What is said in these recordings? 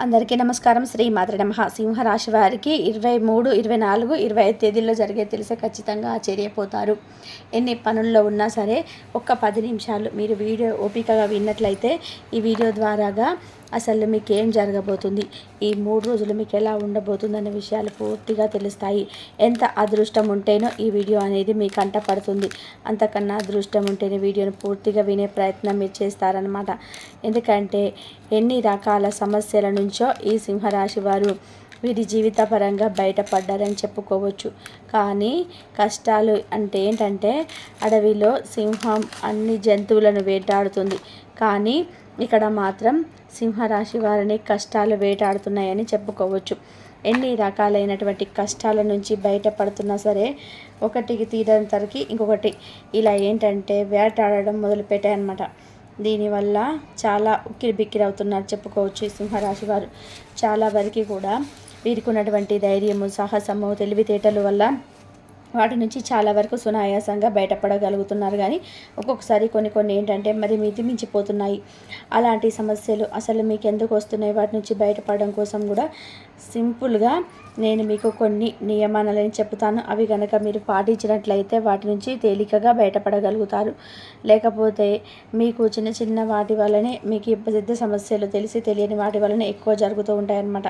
అందరికీ నమస్కారం. శ్రీ మాతృ నమః. సింహరాశి వారికి 23, 24, 25 తేదీల్లో జరిగే తెలిసే ఖచ్చితంగా ఆశ్చర్యపోతారు. ఎన్ని పనుల్లో ఉన్నా సరే ఒక్క 10 నిమిషాలు మీరు వీడియో ఓపికగా విన్నట్లయితే ఈ వీడియో ద్వారాగా అసలు మీకు ఏం జరగబోతుంది, ఈ 3 రోజులు మీకు ఎలా ఉండబోతుందనే విషయాలు పూర్తిగా తెలుస్తాయి. ఎంత అదృష్టం ఉంటేనో ఈ వీడియో అనేది మీ కంట పడుతుంది. అంతకన్నా అదృష్టం ఉంటేనే వీడియోను పూర్తిగా వినే ప్రయత్నం మీరు చేస్తారనమాట. ఎందుకంటే ఎన్ని రకాల సమస్యల నుంచో ఈ సింహరాశి వారు వీరి జీవితపరంగా బయటపడ్డారని చెప్పుకోవచ్చు. కానీ కష్టాలు అంటే ఏంటంటే అడవిలో సింహం అన్ని జంతువులను వేటాడుతుంది, కానీ ఇక్కడ మాత్రం సింహరాశి వారిని కష్టాలు వేటాడుతున్నాయని చెప్పుకోవచ్చు. ఎన్ని రకాలైనటువంటి కష్టాల నుంచి బయటపడుతున్నా సరే ఒకటికి తీరంతరికి ఇంకొకటి ఇలా ఏంటంటే వేటాడడం మొదలుపెట్టాయన్నమాట. దీనివల్ల చాలా ఉక్కిరిబిక్కిరి అవుతున్నారు చెప్పుకోవచ్చు ఈ సింహరాశి వారు. చాలా వరకు కూడా వీరికి ఉన్నటువంటి ధైర్యము, సాహసము, తెలివితేటల వల్ల వాటి నుంచి చాలా వరకు సునాయాసంగా బయటపడగలుగుతున్నారు. కానీ ఒక్కొక్కసారి కొన్ని ఏంటంటే మరి మితిమించిపోతున్నాయి. అలాంటి సమస్యలు అసలు మీకు ఎందుకు వస్తున్నాయి, వాటి నుంచి బయటపడడం కోసం కూడా సింపుల్గా నేను మీకు కొన్ని నియమాలను చెప్తాను. అవి కనుక మీరు పాటించినట్లయితే వాటి నుంచి తేలికగా బయటపడగలుగుతారు. లేకపోతే మీకు చిన్న చిన్న వాటి వల్లనే మీకు పెద్ద సమస్యలు తెలిసి తెలియని వాటి వల్లనే ఎక్కువ జరుగుతూ ఉంటాయన్నమాట.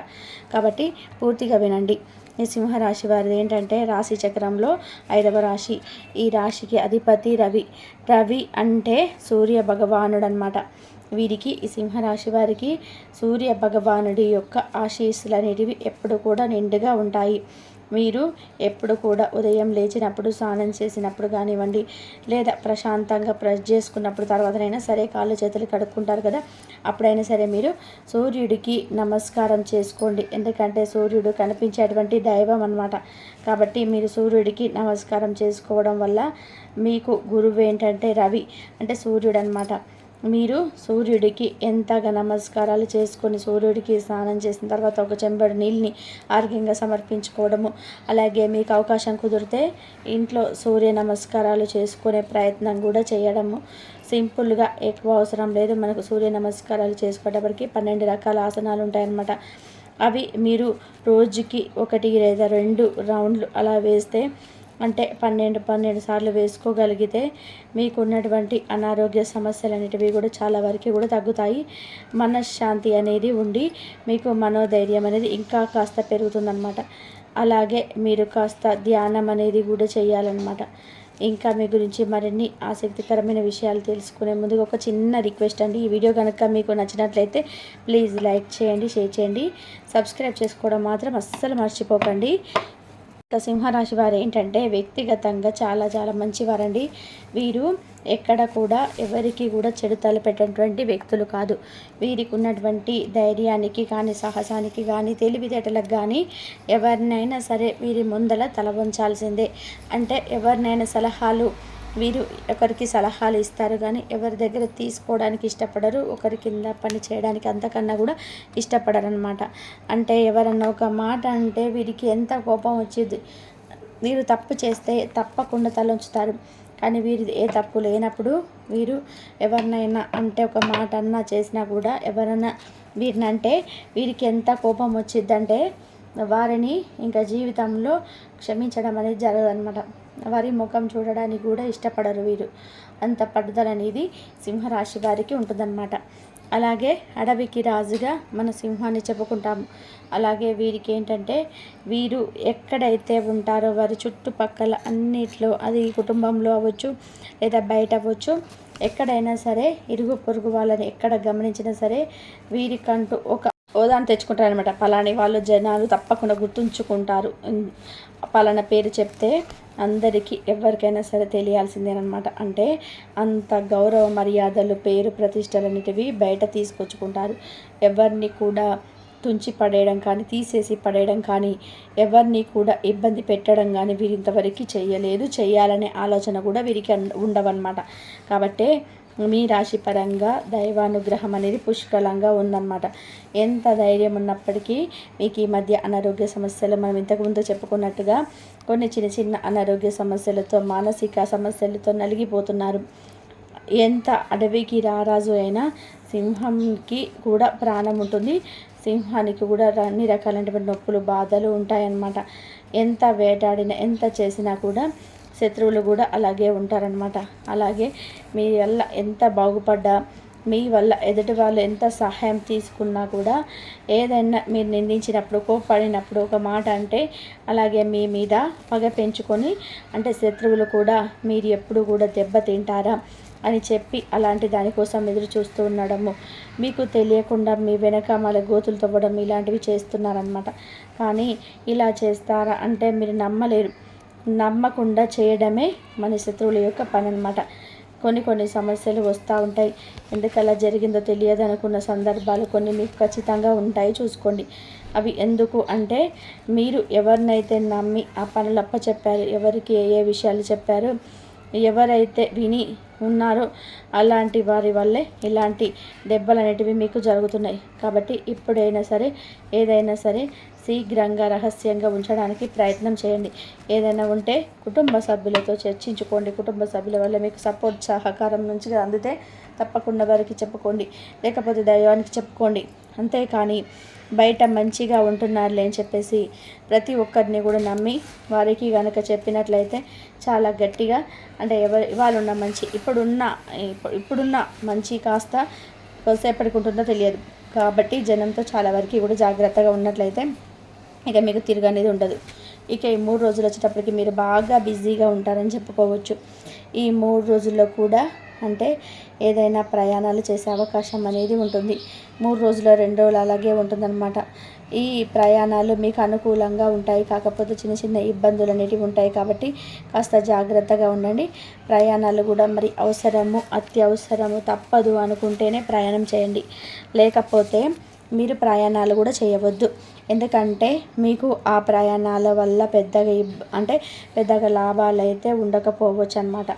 కాబట్టి పూర్తిగా వినండి. ఈ సింహరాశి వారిది ఏంటంటే రాశి చక్రంలో 5వ రాశి. ఈ రాశికి అధిపతి రవి. రవి అంటే సూర్య భగవానుడు అనమాట. వీరికి ఈ సింహరాశి వారికి సూర్య భగవానుడి యొక్క ఆశీస్సులు అనేటివి ఎప్పుడు కూడా నిండుగా ఉంటాయి. మీరు ఎప్పుడు కూడా ఉదయం లేచినప్పుడు, స్నానం చేసినప్పుడు కానివ్వండి, లేదా ప్రశాంతంగా బ్రష్ చేసుకున్నప్పుడు తర్వాతనైనా సరే కాళ్ళు చేతులు కడుక్కుంటారు కదా, అప్పుడైనా సరే మీరు సూర్యుడికి నమస్కారం చేసుకోండి. ఎందుకంటే సూర్యుడు కనిపించేటువంటి దైవం అన్నమాట. కాబట్టి మీరు సూర్యుడికి నమస్కారం చేసుకోవడం వల్ల మీకు గురువు ఏంటంటే రవి అంటే సూర్యుడు అన్నమాట. మీరు సూర్యుడికి ఎంతగా నమస్కారాలు చేసుకొని సూర్యుడికి స్నానం చేసిన తర్వాత ఒక చెంబడు నీళ్ళని ఆరోగ్యంగా సమర్పించుకోవడము, అలాగే మీకు అవకాశం కుదిరితే ఇంట్లో సూర్య నమస్కారాలు చేసుకునే ప్రయత్నం కూడా చేయడము. సింపుల్గా ఎక్కువ అవసరం లేదు. మనకు సూర్య నమస్కారాలు చేసుకోవడానికి 12 రకాల ఆసనాలు ఉంటాయన్నమాట. అవి మీరు రోజుకి 1 లేదా 2 రౌండ్లు అలా వేస్తే అంటే 12 సార్లు వేసుకోగలిగితే మీకు ఉన్నటువంటి అనారోగ్య సమస్యలు అనేటివి కూడా చాలా వరకు కూడా తగ్గుతాయి. మనశ్శాంతి అనేది ఉండి మీకు మనోధైర్యం అనేది ఇంకా కాస్త పెరుగుతుందన్నమాట. అలాగే మీరు కాస్త ధ్యానం అనేది కూడా చేయాలన్నమాట. ఇంకా మీ గురించి మరిన్ని ఆసక్తికరమైన విషయాలు తెలుసుకునే ముందుగా ఒక చిన్న రిక్వెస్ట్ అండి. ఈ వీడియో కనుక మీకు నచ్చినట్లయితే ప్లీజ్ లైక్ చేయండి, షేర్ చేయండి, సబ్స్క్రైబ్ చేసుకోవడం మాత్రం అస్సలు మర్చిపోకండి. సింహరాశి వారు ఏంటంటే వ్యక్తిగతంగా చాలా చాలా మంచివారండి. వీరు ఎక్కడ కూడా ఎవరికి కూడా చెడు తలపెట్టేటువంటి వ్యక్తులు కాదు. వీరికి ఉన్నటువంటి ధైర్యానికి కానీ, సాహసానికి కానీ, తెలివితేటలకు కానీ ఎవరినైనా సరే వీరి ముందల తల వంచాల్సిందే. అంటే ఎవరినైనా సలహాలు వీరు ఒకరికి సలహాలు ఇస్తారు కానీ ఎవరి దగ్గర తీసుకోవడానికి ఇష్టపడరు, ఒకరి కింద పని చేయడానికి అంతకన్నా కూడా ఇష్టపడరు అనమాట. అంటే ఎవరన్నా ఒక మాట అంటే వీరికి ఎంత కోపం వచ్చేది. వీరు తప్పు చేస్తే తప్పకుండా తలంచుతారు. కానీ వీరి ఏ తప్పు లేనప్పుడు వీరు ఎవరినైనా అంటే ఒక మాట అన్నా చేసినా కూడా ఎవరన్నా వీరినంటే వీరికి ఎంత కోపం వచ్చిద్దంటే వారిని ఇంకా జీవితంలో క్షమించడం అనేది జరగదన్నమాట. వారి ముఖం చూడడానికి కూడా ఇష్టపడరు వీరు. అంత పట్టుదల అనేది సింహరాశి వారికి ఉంటుందన్నమాట. అలాగే అడవికి రాజుగా మన సింహాన్ని చెప్పుకుంటాము. అలాగే వీరికి ఏంటంటే వీరు ఎక్కడైతే ఉంటారో వారి చుట్టుపక్కల అన్నిట్లో, అది కుటుంబంలో అవ్వచ్చు లేదా బయట అవ్వచ్చు, ఎక్కడైనా సరే ఇరుగు పొరుగు వాళ్ళని ఎక్కడ గమనించినా సరే వీరికంటూ ఒక హోదాను తెచ్చుకుంటారనమాట. పలాని వాళ్ళు జనాలు తప్పకుండా గుర్తుంచుకుంటారు. పలానా పేరు చెప్తే అందరికీ ఎవరికైనా సరే తెలియాల్సిందేనమాట. అంటే అంత గౌరవ మర్యాదలు, పేరు ప్రతిష్టలు అనేటివి బయట తీసుకొచ్చుకుంటారు. ఎవరిని కూడా తుంచి పడేయడం కానీ, తీసేసి పడేయడం కానీ, ఎవరిని కూడా ఇబ్బంది పెట్టడం కానీ వీరు ఇంతవరకు చేయలేదు. చేయాలనే ఆలోచన కూడా వీరికి ఉండవన్నమాట. కాబట్టే మీ రాశి పరంగా దైవానుగ్రహం అనేది పుష్కలంగా ఉందన్నమాట. ఎంత ధైర్యం ఉన్నప్పటికీ మీకు ఈ మధ్య అనారోగ్య సమస్యలు మనం ఇంతకుముందు చెప్పుకున్నట్టుగా కొన్ని చిన్న చిన్న అనారోగ్య సమస్యలతో, మానసిక సమస్యలతో నలిగిపోతున్నారు. ఎంత అడవికి రారాజు అయినా సింహంకి కూడా ప్రాణం ఉంటుంది. సింహానికి కూడా అన్ని రకాలైనటువంటి నొప్పులు బాధలు ఉంటాయన్నమాట. ఎంత వేటాడినా ఎంత చేసినా కూడా శత్రువులు కూడా అలాగే ఉంటారనమాట. అలాగే మీ వల్ల ఎంత బాగుపడ్డా, మీ వల్ల ఎదుటి వాళ్ళు ఎంత సహాయం తీసుకున్నా కూడా ఏదైనా మీరు నిందించినప్పుడు, కోప్పడినప్పుడు ఒక మాట అంటే అలాగే మీ మీద పగ పెంచుకొని, అంటే శత్రువులు కూడా మీరు ఎప్పుడు కూడా దెబ్బతింటారా అని చెప్పి అలాంటి దానికోసం ఎదురు చూస్తూ ఉండడము, మీకు తెలియకుండా మీ వెనకాల గోతులు తవ్వడం ఇలాంటివి చేస్తున్నారనమాట. కానీ ఇలా చేస్తారా అంటే మీరు నమ్మలేరు. నమ్మకుండా చేయడమే మన శత్రువుల యొక్క పని అనమాట. కొన్ని సమస్యలు వస్తూ ఉంటాయి. ఎందుకు అలా జరిగిందో తెలియదు అనుకున్న సందర్భాలు కొన్ని మీకు ఖచ్చితంగా ఉంటాయి, చూసుకోండి. అవి ఎందుకు అంటే మీరు ఎవరినైతే నమ్మి ఆ పనులు అప్పచెప్పారు, ఎవరికి ఏ విషయాలు చెప్పారు, ఎవరైతే విని ఉన్నారో అలాంటి వారి వల్లే ఇలాంటి దెబ్బలు అనేటివి మీకు జరుగుతున్నాయి. కాబట్టి ఇప్పుడైనా సరే ఏదైనా సరే శీఘ్రంగా రహస్యంగా ఉంచడానికి ప్రయత్నం చేయండి. ఏదైనా ఉంటే కుటుంబ సభ్యులతో చర్చించుకోండి. కుటుంబ సభ్యుల వల్ల మీకు సపోర్ట్ సహకారం నుంచి అందితే తప్పకుండా వారికి చెప్పుకోండి, లేకపోతే దైవానికి చెప్పుకోండి. అంతేకాని బయట మంచిగా ఉంటున్నారులే అని చెప్పేసి ప్రతి ఒక్కరిని కూడా నమ్మి వారికి కనుక చెప్పినట్లయితే చాలా గట్టిగా, అంటే ఇవాళ ఉన్న మంచి ఇప్పుడున్న మంచి కాస్త కొద్దిసేపటికి ఉంటుందో తెలియదు. కాబట్టి జనంతో చాలా వరకు కూడా జాగ్రత్తగా ఉన్నట్లయితే ఇక మీకు తిరుగు అనేది ఉండదు. ఇక ఈ 3 రోజులు వచ్చేటప్పటికి మీరు బాగా బిజీగా ఉంటారని చెప్పుకోవచ్చు. ఈ 3 రోజుల్లో కూడా అంటే ఏదైనా ప్రయాణాలు చేసే అవకాశం అనేది ఉంటుంది. 3 రోజులు 2 రోజులు అలాగే ఉంటుందన్నమాట. ఈ ప్రయాణాలు మీకు అనుకూలంగా ఉంటాయి, కాకపోతే చిన్న చిన్న ఇబ్బందులు అనేటివి ఉంటాయి. కాబట్టి కాస్త జాగ్రత్తగా ఉండండి. ప్రయాణాలు కూడా మరి అవసరము, అత్యవసరము, తప్పదు అనుకుంటేనే ప్రయాణం చేయండి. లేకపోతే మీరు ప్రయాణాలు కూడా చేయవద్దు. ఎందుకంటే మీకు ఆ ప్రయాణాల వల్ల పెద్దగా లాభాలు అయితే ఉండకపోవచ్చు అన్నమాట.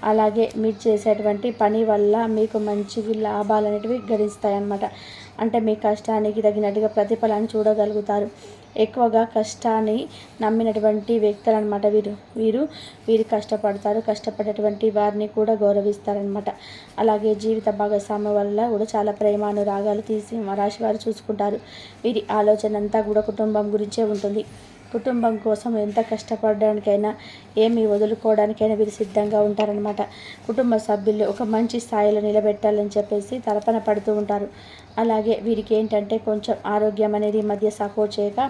అలాగే మీరు చేసేటువంటి పని వల్ల మీకు మంచి లాభాలు అనేటివి గడిస్తాయి అన్నమాట. అంటే మీ కష్టానికి తగినట్టుగా ప్రతిఫలాన్ని చూడగలుగుతారు. ఎక్కువగా కష్టాన్ని నమ్మినటువంటి వ్యక్తులు అనమాట వీరు కష్టపడతారు. కష్టపడేటువంటి వారిని కూడా గౌరవిస్తారనమాట. అలాగే జీవిత భాగస్వామి వల్ల కూడా చాలా ప్రేమానురాగాలు తీసి రాశి వారు చూసుకుంటారు. వీరి ఆలోచన అంతా కూడా కుటుంబం గురించే ఉంటుంది. కుటుంబం కోసం ఎంత కష్టపడడానికైనా, ఏమి వదులుకోవడానికైనా వీరు సిద్ధంగా ఉంటారనమాట. కుటుంబ సభ్యులు ఒక మంచి స్థాయిలో నిలబెట్టాలని చెప్పేసి తలపన పడుతూ ఉంటారు. అలాగే వీరికి ఏంటంటే కొంచెం ఆరోగ్యం అనేది మధ్య సపోర్ట్ చేయక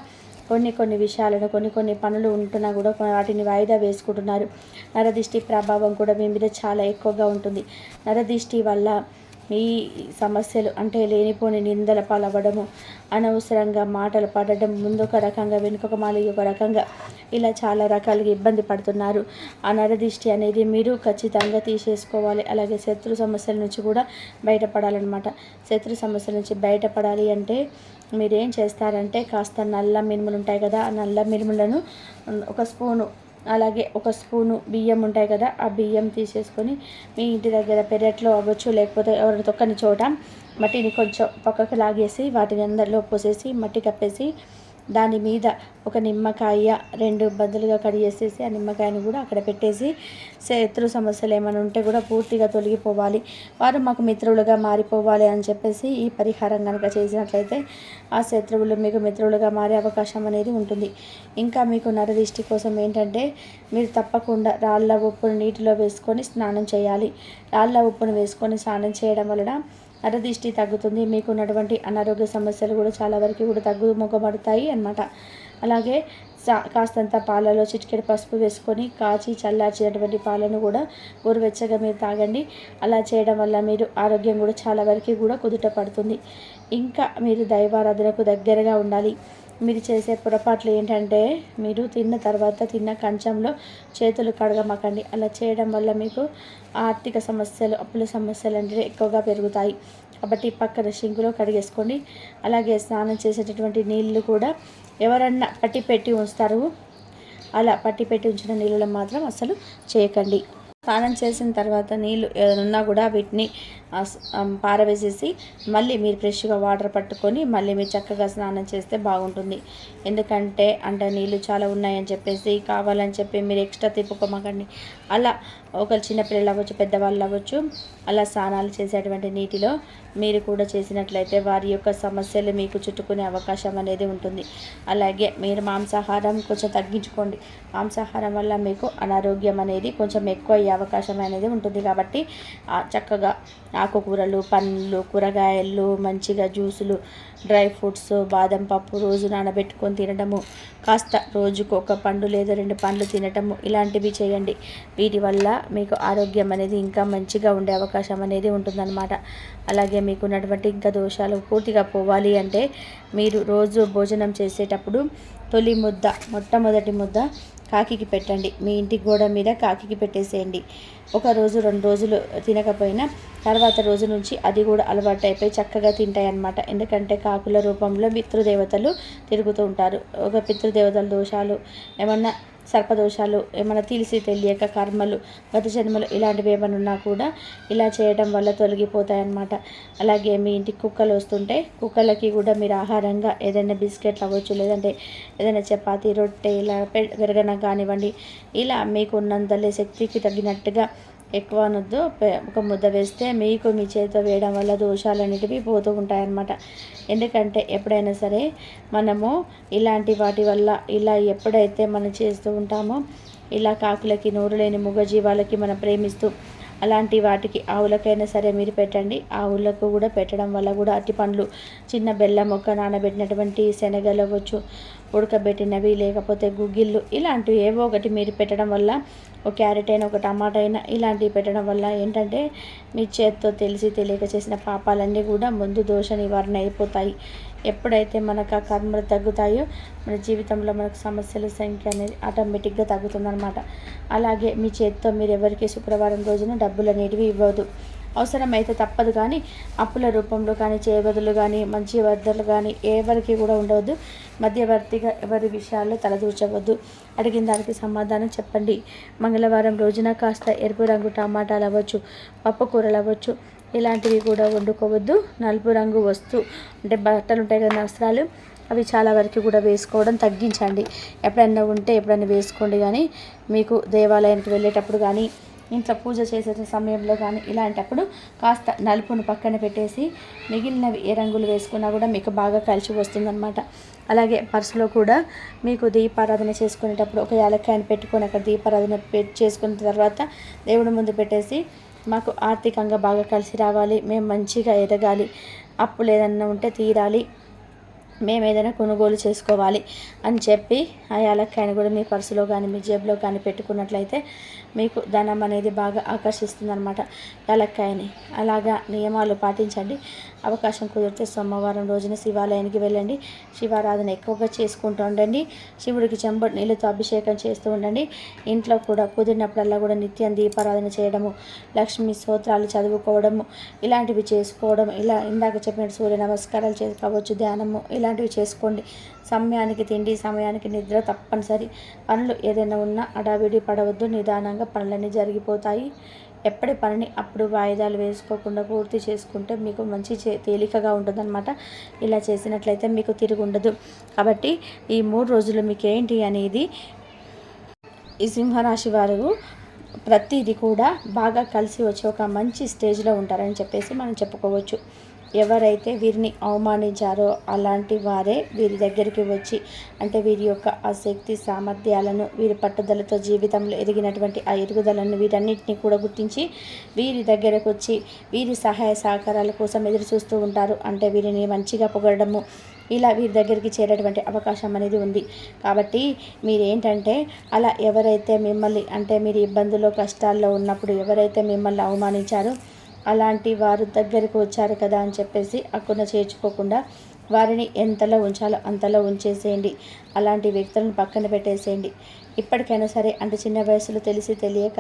కొన్ని విషయాలను కొన్ని పనులు ఉంటున్నా కూడా వాటిని వాయిదా వేసుకుంటున్నారు. నరదిష్టి ప్రభావం కూడా మీ మీద చాలా ఎక్కువగా ఉంటుంది. నరదిష్టి వల్ల మీ సమస్యలు అంటే లేనిపోని నిందల పాలవ్వడము, అనవసరంగా మాటలు పడడం, ముందొక రకంగా వెనుకొక మాలి ఒక రకంగా ఇలా చాలా రకాలుగా ఇబ్బంది పడుతున్నారు. ఆ నరదిష్టి అనేది మీరు ఖచ్చితంగా తీసేసుకోవాలి. అలాగే శత్రు సమస్యల నుంచి కూడా బయటపడాలన్నమాట. శత్రు సమస్యల నుంచి బయటపడాలి అంటే మీరేం చేస్తారంటే కాస్త నల్ల మినుములు ఉంటాయి కదా, ఆ నల్ల మినుములను ఒక స్పూను బియ్యం ఉంటాయి కదా, ఆ బియ్యం తీసేసుకొని మీ ఇంటి దగ్గర పెరట్లో అవ్వచ్చు, లేకపోతే ఎవరైనా తొక్కని చోట మట్టిని కొంచెం పక్కకు లాగేసి వాటిని అందరిలో పోసేసి మట్టి కప్పేసి దాని మీద ఒక నిమ్మకాయ 2 బద్దలుగా కడిగేసేసి ఆ నిమ్మకాయను కూడా అక్కడ పెట్టేసి శత్రు సమస్యలు ఏమైనా ఉంటే కూడా పూర్తిగా తొలగిపోవాలి, వారు మాకు మిత్రులుగా మారిపోవాలి అని చెప్పేసి ఈ పరిహారం కనుక చేసినట్లయితే ఆ శత్రువులు మీకు మిత్రులుగా మారే అవకాశం అనేది ఉంటుంది. ఇంకా మీకు నరదిష్టి కోసం ఏంటంటే మీరు తప్పకుండా రాళ్ళ ఉప్పును నీటిలో వేసుకొని స్నానం చేయాలి. రాళ్ళ ఉప్పును వేసుకొని స్నానం చేయడం వలన నరదిష్టి తగ్గుతుంది. మీకు ఉన్నటువంటి అనారోగ్య సమస్యలు కూడా చాలా వరకు కూడా తగ్గుముఖపడతాయి అన్నమాట. అలాగే కాస్తంత పాలలో చిటికెడు పసుపు వేసుకొని కాచి చల్లార్చినటువంటి పాలను కూడా గోరువెచ్చగా మీరు తాగండి. అలా చేయడం వల్ల మీరు ఆరోగ్యం కూడా చాలా వరకు కూడా కుదుట పడుతుంది. ఇంకా మీరు దైవారాధనకు దగ్గరగా ఉండాలి. మీరు చేసే పొరపాట్లు ఏంటంటే మీరు తిన్న కంచంలో చేతులు కడగమాకండి. అలా చేయడం వల్ల మీకు ఆర్థిక సమస్యలు, అప్పుల సమస్యలు అంటే ఎక్కువగా పెరుగుతాయి. కాబట్టి పక్కన సింకులో కడిగేసుకోండి. అలాగే స్నానం చేసేటటువంటి నీళ్ళు కూడా ఎవరన్నా పట్టిపెట్టి ఉంచుతారు, అలా పట్టిపెట్టి ఉంచిన నీళ్ళలో మాత్రం అస్సలు చేయకండి. స్నానం చేసిన తర్వాత నీళ్ళు ఏదైనా ఉన్నా కూడా వీటిని పారవేసేసి మళ్ళీ మీరు ఫ్రెష్గా వాటర్ పట్టుకొని మళ్ళీ మీరు చక్కగా స్నానం చేస్తే బాగుంటుంది. ఎందుకంటే నీళ్ళు చాలా ఉన్నాయని చెప్పేసి కావాలని చెప్పి మీరు ఎక్స్ట్రా తిప్పుకోమాకండి. అలా ఒకరు చిన్నపిల్లలు అవ్వచ్చు, పెద్దవాళ్ళు అవ్వచ్చు, అలా స్నానాలు చేసేటువంటి నీటిలో మీరు కూడా చేసినట్లయితే వారి యొక్క సమస్యలు మీకు చుట్టుకునే అవకాశం అనేది ఉంటుంది. అలాగే మీరు మాంసాహారం కొంచెం తగ్గించుకోండి. మాంసాహారం వల్ల మీకు అనారోగ్యం అనేది కొంచెం ఎక్కువ అయ్యే అవకాశం అనేది ఉంటుంది. కాబట్టి చక్కగా ఆకుకూరలు, పండ్లు, కూరగాయలు, మంచిగా జ్యూసులు, డ్రై ఫ్రూట్స్, బాదం పప్పు రోజు నానబెట్టుకొని తినడము, కాస్త రోజుకు ఒక పండు లేదా 2 పండ్లు తినటము, ఇలాంటివి చేయండి. వీటి వల్ల మీకు ఆరోగ్యం అనేది ఇంకా మంచిగా ఉండే అవకాశం అనేది ఉంటుందన్నమాట. అలాగే మీకు ఉన్నటువంటి ఇంకా దోషాలు పూర్తిగా పోవాలి అంటే మీరు రోజు భోజనం చేసేటప్పుడు మొట్టమొదటి ముద్ద కాకికి పెట్టండి. మీ ఇంటి గోడ మీద కాకికి పెట్టేసేయండి. 1 రోజు 2 రోజులు తినకపోయినా తర్వాత రోజు నుంచి అది కూడా అలవాటు అయిపోయి చక్కగా తింటాయి అన్నమాట. ఎందుకంటే కాకుల రూపంలో పితృదేవతలు తిరుగుతూ ఉంటారు. ఒక పితృదేవతల దోషాలు ఏమన్నా, సర్పదోషాలు ఏమైనా తెలియక కర్మలు, గత జన్మలు ఇలాంటివి ఏమైనా ఉన్నా కూడా ఇలా చేయడం వల్ల తొలగిపోతాయన్నమాట. అలాగే మీ ఇంటికి కుక్కలు వస్తుంటే కుక్కలకి కూడా మీరు ఆహారంగా ఏదైనా బిస్కెట్లు అవ్వచ్చు, లేదంటే ఏదైనా చపాతీ, రొట్టె, ఇలా పెరగన కానివ్వండి, ఇలా మీకు ఉన్నంతలే శక్తికి తగ్గినట్టుగా ఎక్కువ అనొద్దు. ఒక ముద్ద వేస్తే మీకు మీ చేతితో వేయడం వల్ల దోషాలు అనేటివి పోతూ ఉంటాయన్నమాట. ఎందుకంటే ఎప్పుడైనా సరే మనము ఇలాంటి వాటి వల్ల ఇలా ఎప్పుడైతే మనం చేస్తూ ఉంటామో, ఇలా కాకులకి, నోరు లేని మూగజీవాలకి మనం ప్రేమిస్తూ అలాంటి వాటికి ఆవులకైనా సరే మీరు పెట్టండి. ఆవులకు కూడా పెట్టడం వల్ల కూడా అరటిపండ్లు, చిన్న బెల్లం మొక్క, నానబెట్టినటువంటి శనగలు అవ్వచ్చు, ఉడకబెట్టినవి, లేకపోతే గుగ్గిళ్ళు, ఇలాంటివి ఏవో ఒకటి మీరు పెట్టడం వల్ల, ఒక క్యారెట్ అయినా, ఒక టమాటా అయినా, ఇలాంటివి పెట్టడం వల్ల ఏంటంటే మీ చేత్తో తెలియక చేసిన పాపాలన్నీ కూడా ముందు దోష నివారణ అయిపోతాయి. ఎప్పుడైతే మనకు ఆ కర్మలు తగ్గుతాయో మన జీవితంలో మనకు సమస్యల సంఖ్య అనేది ఆటోమేటిక్గా తగ్గుతుందన్నమాట. అలాగే మీ చేత్తో మీరు ఎవరికి శుక్రవారం రోజున డబ్బులు అనేటివి ఇవ్వద్దు. అవసరమైతే తప్పదు, కానీ అప్పుల రూపంలో కానీ, చేయబదులు కానీ, మంచి వద్దలు కానీ ఎవరికి కూడా ఉండవద్దు. మధ్యవర్తిగా ఎవరి విషయాల్లో తలదూర్చవద్దు. అడిగిన దానికి సమాధానం చెప్పండి. మంగళవారం రోజున కాస్త ఎరుపు రంగు టమాటాలు అవ్వచ్చు, పప్పు కూరలు అవ్వచ్చు, ఇలాంటివి కూడా వండుకోవద్దు. నలుపు రంగు అంటే బట్టలు ఉంటాయి కదా, వస్త్రాలు, అవి చాలా వరకు కూడా వేసుకోవడం తగ్గించండి. ఎప్పుడైనా వేసుకోండి. కానీ మీకు దేవాలయానికి వెళ్ళేటప్పుడు కానీ, ఇంట్లో పూజ చేసే సమయంలో కానీ ఇలాంటప్పుడు కాస్త నలుపును పక్కన పెట్టేసి మిగిలినవి ఏ రంగులు వేసుకున్నా కూడా మీకు బాగా కలిసి వస్తుందన్నమాట. అలాగే పర్సులో కూడా మీకు దీపారాధన చేసుకునేటప్పుడు ఒక యాలక్కాయని పెట్టుకొని అక్కడ దీపారాధన చేసుకున్న తర్వాత దేవుడి ముందు పెట్టేసి, మాకు ఆర్థికంగా బాగా కలిసి రావాలి, మేము మంచిగా ఎదగాలి, అప్పులు ఏదన్నా ఉంటే తీరాలి, మేము ఏదైనా కొనుగోలు చేసుకోవాలి అని చెప్పి ఆ యాలక్కాయని కూడా మీ పర్సులో కానీ, మీ జేబులో కానీ పెట్టుకున్నట్లయితే మీకు ధనం అనేది బాగా ఆకర్షిస్తుంది అనమాట. యాలక్కాయని అలాగా నియమాలు పాటించండి. అవకాశం కుదిరితే సోమవారం రోజున శివాలయానికి వెళ్ళండి. శివారాధన ఎక్కువగా చేసుకుంటూ ఉండండి. శివుడికి చెంబు నీళ్ళతో అభిషేకం చేస్తూ ఉండండి. ఇంట్లో కూడా కుదిరినప్పుడల్లా కూడా నిత్యం దీపారాధన చేయడము, లక్ష్మీ స్తోత్రాలు చదువుకోవడము, ఇలాంటివి చేసుకోవడం, ఇలా ఇందాక చెప్పినట్టు సూర్య నమస్కారాలు చేసుకోవచ్చు, ధ్యానము, ఇలాంటివి చేసుకోండి. సమయానికి తిండి, సమయానికి నిద్ర తప్పనిసరి. పనులు ఏదైనా ఉన్నా అడావిడి పడవద్దు. నిదానంగా పనులన్నీ జరిగిపోతాయి. ఎప్పటి పనిని అప్పుడు వాయిదాలు వేసుకోకుండా పూర్తి చేసుకుంటే మీకు మంచి తేలికగా ఉంటుందన్నమాట. ఇలా చేసినట్లయితే మీకు తిరిగి ఉండదు. కాబట్టి ఈ 3 రోజులు మీకు ఏంటి అనేది, ఈ సింహరాశి వారు ప్రతిదీ కూడా బాగా కలిసి వచ్చి ఒక మంచి స్టేజ్లో ఉంటారని చెప్పేసి మనం చెప్పుకోవచ్చు. ఎవరైతే వీరిని అవమానించారో అలాంటి వారే వీరి దగ్గరికి వచ్చి, అంటే వీరి యొక్క ఆ శక్తి సామర్థ్యాలను, వీరి పట్టుదలతో జీవితంలో ఎదిగినటువంటి ఆ ఎదుగుదలను వీటన్నిటిని కూడా గుర్తించి వీరి దగ్గరకు వచ్చి వీరి సహాయ సహకారాల కోసం ఎదురు చూస్తూ ఉంటారు. అంటే వీరిని మంచిగా పొగడము, ఇలా వీరి దగ్గరికి చేరేటువంటి అవకాశం అనేది ఉంది. కాబట్టి మీరేంటంటే అలా ఎవరైతే మిమ్మల్ని, అంటే మీరు ఇబ్బందుల్లో కష్టాల్లో ఉన్నప్పుడు ఎవరైతే మిమ్మల్ని అవమానించారో అలాంటి వారు దగ్గరికి వచ్చారు కదా అని చెప్పేసి అక్కున చేర్చుకోకుండా వారిని ఎంతలో ఉంచాలో అంతలో ఉంచేసేయండి. అలాంటి వ్యక్తులను పక్కన పెట్టేసేయండి. ఇప్పటికైనా సరే, అంటే చిన్న వయసులో తెలియక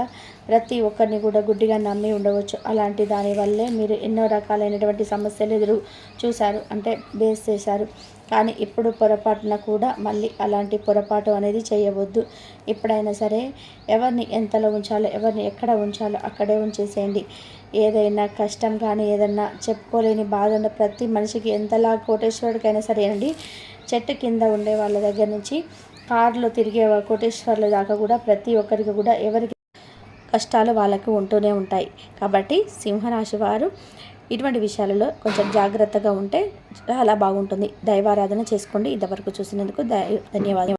ప్రతి ఒక్కరిని కూడా గుడ్డిగా నమ్మి ఉండవచ్చు. అలాంటి దానివల్లే మీరు ఎన్నో రకాలైనటువంటి సమస్యలు ఎదురు చూశారు, అంటే బేస్ చేశారు. కానీ ఇప్పుడు పొరపాటున కూడా మళ్ళీ అలాంటి పొరపాటు అనేది చేయవద్దు. ఎప్పుడైనా సరే ఎవరిని ఎంతలో ఉంచాలో, ఎవరిని ఎక్కడ ఉంచాలో అక్కడే ఉంచేసేయండి. ఏదైనా కష్టం కానీ, ఏదన్నా చెప్పుకోలేని బాధ ఉన్న ప్రతి మనిషికి, ఎంతలా కోటేశ్వరుడికైనా సరేనండి, చెట్టు కింద ఉండే వాళ్ళ దగ్గర నుంచి కారులో తిరిగే కోటేశ్వర్ల దాకా కూడా ప్రతి ఒక్కరికి కూడా ఎవరికి కష్టాలు వాళ్ళకు ఉంటూనే ఉంటాయి. కాబట్టి సింహరాశి వారు ఇటువంటి విషయాలలో కొంచెం జాగ్రత్తగా ఉంటే చాలా బాగుంటుంది. దైవారాధన చేసుకోండి. ఇంతవరకు చూసినందుకు ధన్యవాదాలు.